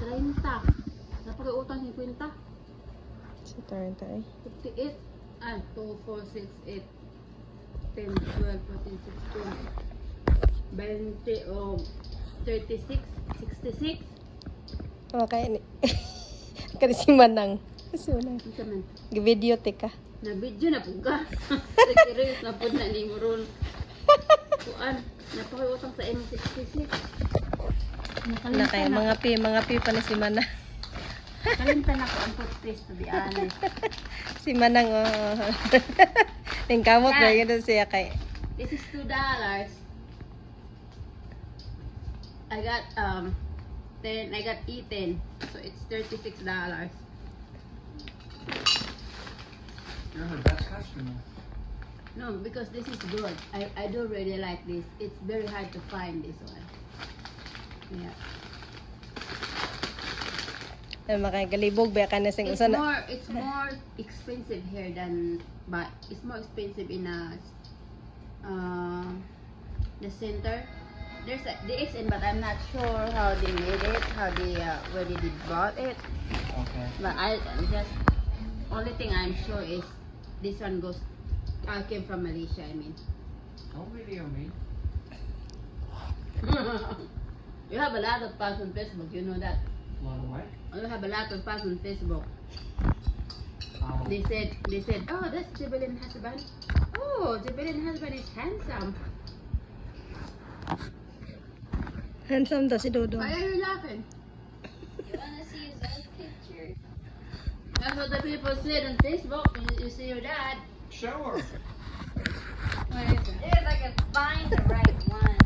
30. Napag-utang 50. Si 30 eh. 58. 2, 4, 6, 8, 10, 12, 14, 16, 20, 36, 66. Okay ni. Kani si Manang. Si Manang. Isa man. Gi-video tika. Na video na po ka. Serious na po na ni Murul. Kuan, napakutang sa M66. Na kay mga pi pa ni si Manang. Kalimtan ako ang toothpaste, to be honest. Si Manang ning kamot na yun siya kay. This is $2. I got 10. I got eaten, so it's $36. You're the best customer. No, because this is good. I do really like this. It's very hard to find this one. Yeah. Ay makagalibog ba ka na sing usa na. It's more expensive here than, but it's more expensive in the center. There's the XN, but I'm not sure how they made it, how they where they bought it. Okay. But I just only thing I'm sure is this one came from Malaysia. I mean, Don't video me. you have a lot of fans on Facebook. You know that. A lot of what? You have a lot of fans on Facebook. Oh. They said, oh, that's Jubilin husband. Oh, Jubilin husband is handsome. Handsome daw si Dodo. Why are you laughing? You wanna see his old picture? That's what the people said on Facebook. You see your dad. Show her. Where is it? There's like a find the right one.